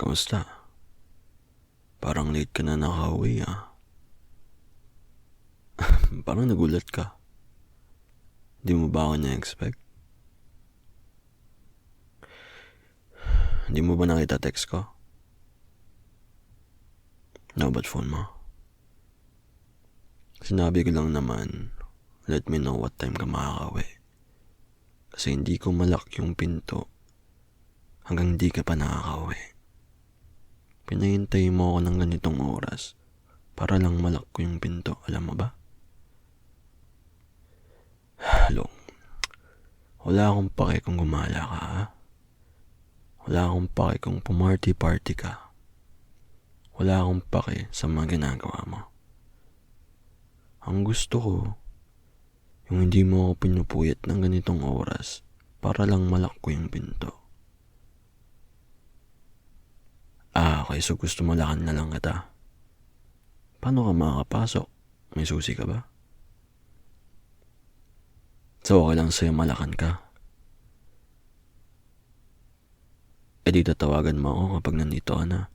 Kamusta? Parang late ka na nakauwi Parang nagulat ka. Di mo ba ako na-expect? Di mo ba nakita text ko? Ba't phone mo? Sinabi ko lang naman, let me know what time ka makakauwi. Kasi hindi ko malak yung pinto hanggang di ka pa nakakauwi. Pinahintay mo ako ng ganitong oras para lang malak ko yung pinto, alam mo ba? Hello. Wala akong pake kung gumala ka, Wala akong pake kung pumarty-party ka. Wala akong pake sa mga ginagawa mo. Ang gusto ko, yung hindi mo ako pinupuyat ng ganitong oras para lang malak ko yung pinto. Okay, so gusto mo lakan na lang kita. Paano ka makakapasok? May susi ka ba? So okay lang sa'yo malakan ka. Di tatawagan mo ako kapag nandito ka na.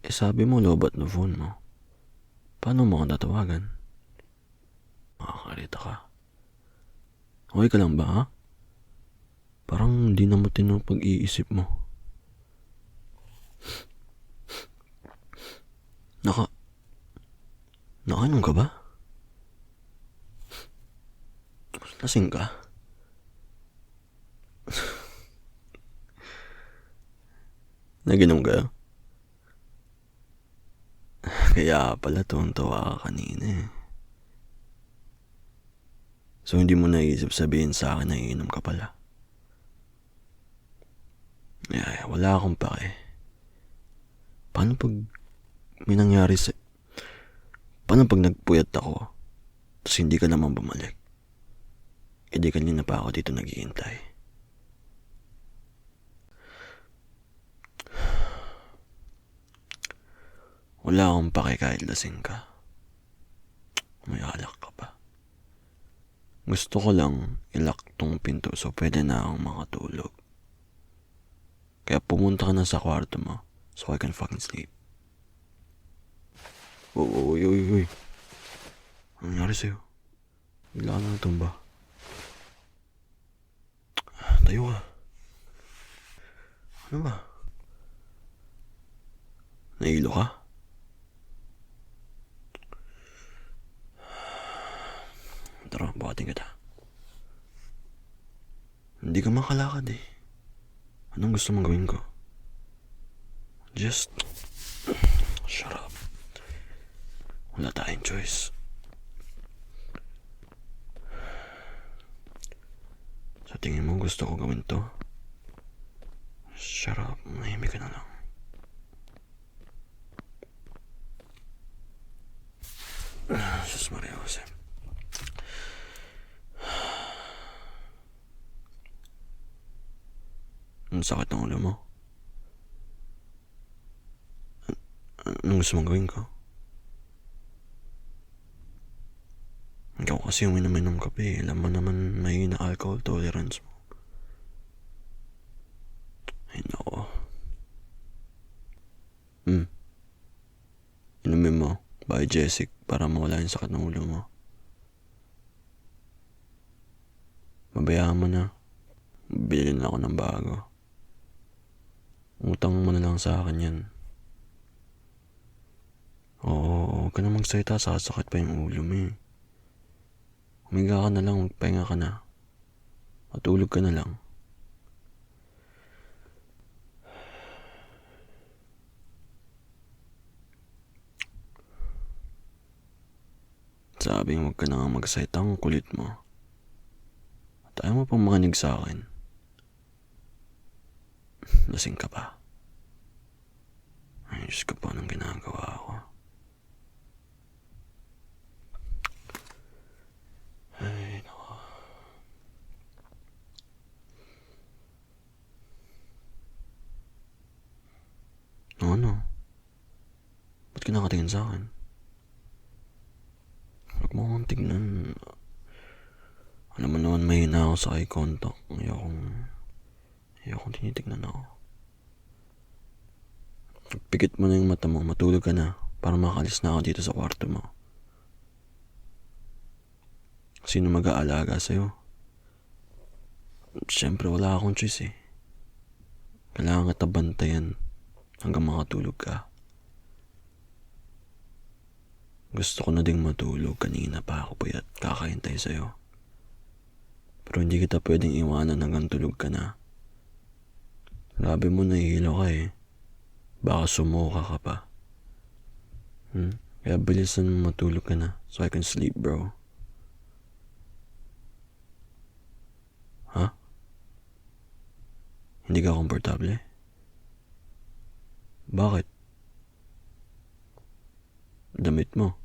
Sabi mo lobat na phone mo. Paano mo ako tatawagan? Makakarita ka. Okay ka lang ba, ha? Parang hindi na mo pag-iisip mo. Nakainom ka ba? Lasing ka? Naginom ka? Kaya pala tuwang-tuwa ka kanina So hindi mo naisip sabihin sa akin na iinom ka pala. Wala akong pake. Paano pag may nangyari Paano pag nagpuyat ako tapos hindi ka naman bumalik? Di kanina pa ako dito naghihintay. Wala akong pake kahit lasing ka. May alak ka pa. Gusto ko lang ilak tong pinto so pwede na akong makatulog. Kaya pumunta ka na sa kwarto mo so I can fucking sleep. Uy. Ano nangyari sa'yo? Bigla ka na natumba. Tayo ka. Ano ba? Nahilo ka? Tara, buhatin kita. Hindi ka makalakad Anong gusto mong gawin ko? Just shut up. Wala tayong choice. Sa tingin mo gusto ko gawin to? Shut up. Mahimik ka na lang. Sus Maria Jose. Ang sakit ng ulo mo. Anong gusto mong gawin ko? Ikaw kasi uminom kape. Alam mo naman may alcohol tolerance mo. Ay nako. Inumin mo by Jessic para mawala yung sakit ng ulo mo. Mabayaan mo na. Bili na ako ng bago. Utang mo na lang sa akin yan. Oo, huwag ka na magsalita, sasakit pa yung ulo mo Humiga ka na lang, magpahinga ka na. Matulog ka na lang. Sabi huwag ka na nga magsalita, ang kulit mo. At ayaw mo pang makinig sa akin. Lasing ka pa. Ay, Diyos ko pa, anong ginagawa ko? Ay, nako. Ano? Ba't ka nakatingin sa akin? Huwag mo akong tignan. Alam mo naman mahina ako sa eye contact. Ayokong tinitignan ako. Pikit mo na yung mata mo, matulog ka na para makalis na ako dito sa kwarto mo. Sino mag-aalaga sa'yo? Siyempre wala akong choice eh. Kailangan kita bantayan hanggang makatulog ka. Gusto ko na ding matulog, kanina pa ako puyat kakahintay sa'yo. Pero hindi kita pwedeng iwanan hanggang tulog ka na. Grabe mo, nahihilo ka eh. Baka sumuka ka pa. Kaya bilisan mo matulog ka na so I can sleep, bro. Ha? Hindi ka komportable? Bakit? Damit mo.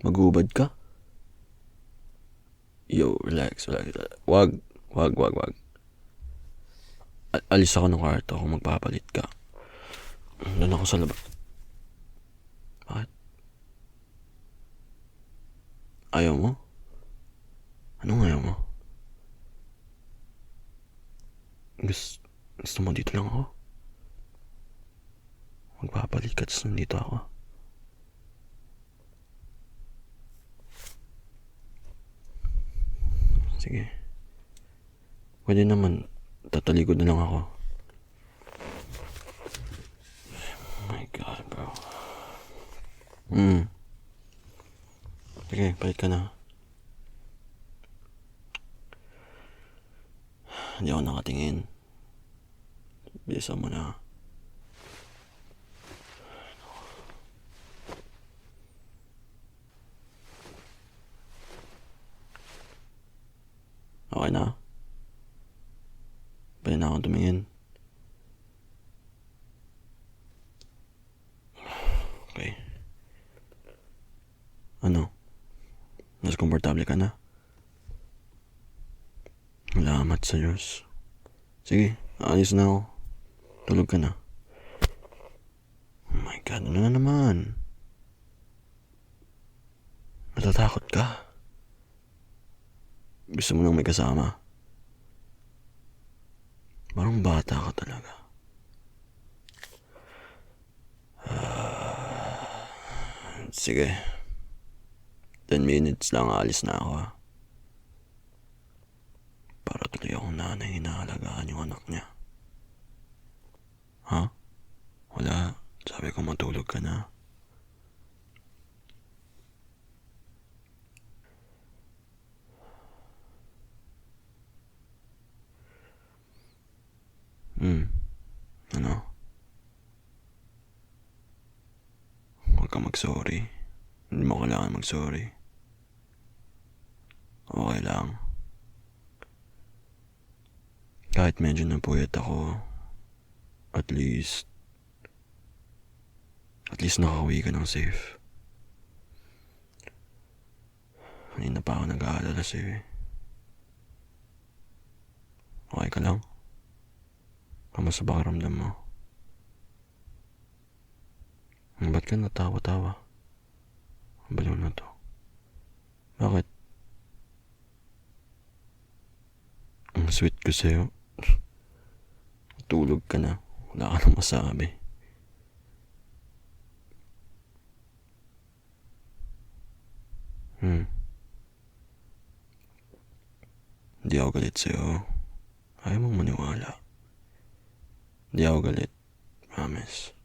Magubad ka? Yo, relax. Wag. Alis ako ng kwarto kung magpapalit ka. Doon ako sa labas. Bakit? Ayaw mo? Anong ayaw mo? Gusto mo dito lang ako? Magpapalit ka tapos nandito ako. Sige. Pwede naman, tatalikod na lang ako. Oh my God, bro. Sige, palit ka na. Hindi ako nakatingin. Bilisan mo na. Okay na? Pwede na akong tumingin. Okay. Ano? Mas komportable ka na? Salamat sa Diyos. Sige, alis na ako. Tulog ka na. Oh my God, ano na naman? Natatakot ka? Gusto mo nang may kasama? Parang bata ka talaga. Sige. 10 minutes lang, alis na ako ha. Para tuloy akong nanay, inaalagaan yung anak niya. Ha? Wala. Sabi ko matulog ka na. Ano? Huwag kang mag-sorry. Hindi mo kailangan mag-sorry. Okay lang. Kahit medyo napuyat ako, at least nakauwi ka ng safe. Kanina pa ako nag-aalala sa'yo eh. Okay ka lang? Kamusta ba karamdam mo? Ba't ka natawa-tawa? Ang baliw na to. Bakit? Ang sweet ko sa'yo. Tulog ka na. Wala ka nang masabi. Hindi ako galit sa'yo. Ayaw mong maniwala. Hindi ako galit. Promise.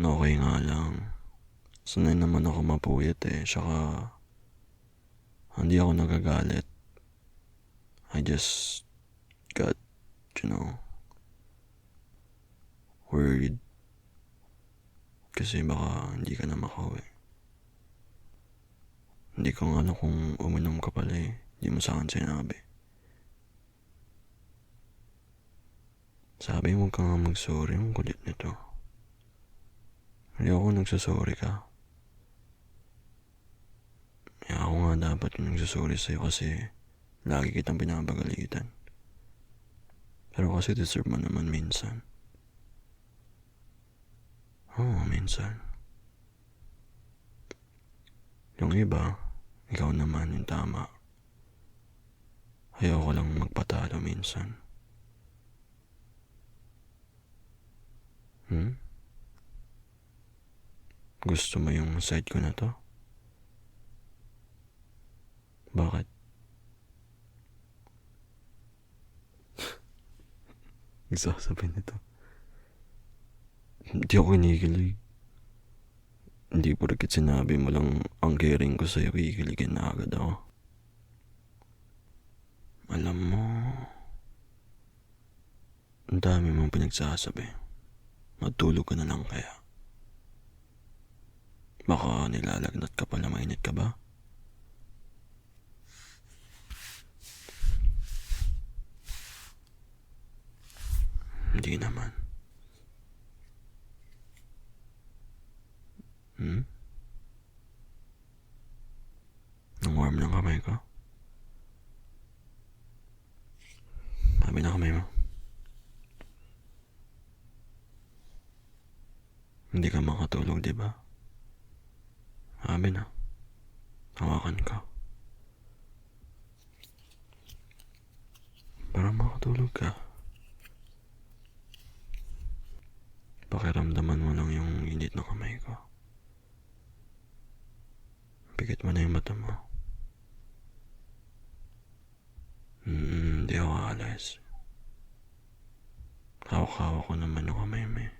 Okay nga lang. Sanay naman ako mapuyat eh. Saka hindi ako nagagalit. I just got, worried. Kasi baka hindi ka na makauwi. Hindi ko nga alam kung uminom ka pala eh. Hindi mo sa akin sinabi. Sabi mo ka nga mag-sorry. Ang kulit nito. Hindi ako nagsasorry ka. Kaya ako nga dapat yung nagsasorry sa'yo kasi lagi kitang pinapagalitan. Pero kasi deserve mo naman minsan. Oo, minsan. Yung iba, ikaw naman yung tama. Ayoko lang magpatalo minsan. Hmm? Gusto mo yung side ko na to? Bakit? Nagsasabi nito. Hindi ako kinikilig. Hindi porket sinabi mo lang ang caring ko sa'yo, kikiligin na agad ako. Alam mo, ang dami mong pinagsasabi. Matulog ka na lang kaya. Baka nilalagnat ka pala, mainit ka ba? Hindi naman. Hmm? Ang warm ng kamay ko? Sabi na kamay mo. Hindi ka makatulog, di ba? Sabi na. Hawakan ka. Para makatulog ka. Pakiramdaman mo lang yung init na kamay ko. Pikit mo na yung mata mo. Hindi ako aalis. Hawak-hawak ko naman yung kamay mo eh.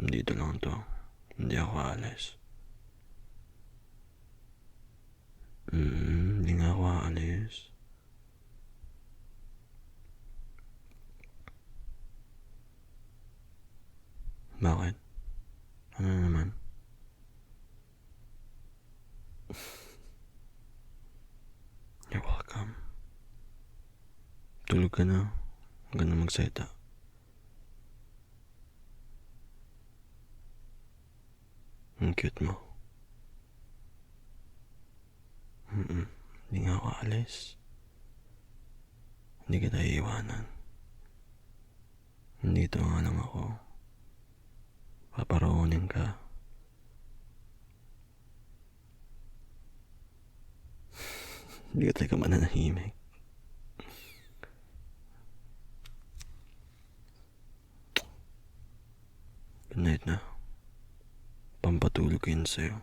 Dito lang to. Hindi ako aalis. Hindi nga ako aalis. Bakit? Ano naman? You're welcome. Tulog ka na. Huwag ka na magseta. Ang cute mo. Hindi nga ako aalis. Hindi kita iiwanan. Nandito nga lang ako. Paparoonin ka. Hindi ka talaga mananahimik. Good night na. Pampatulog ko yun sa'yo.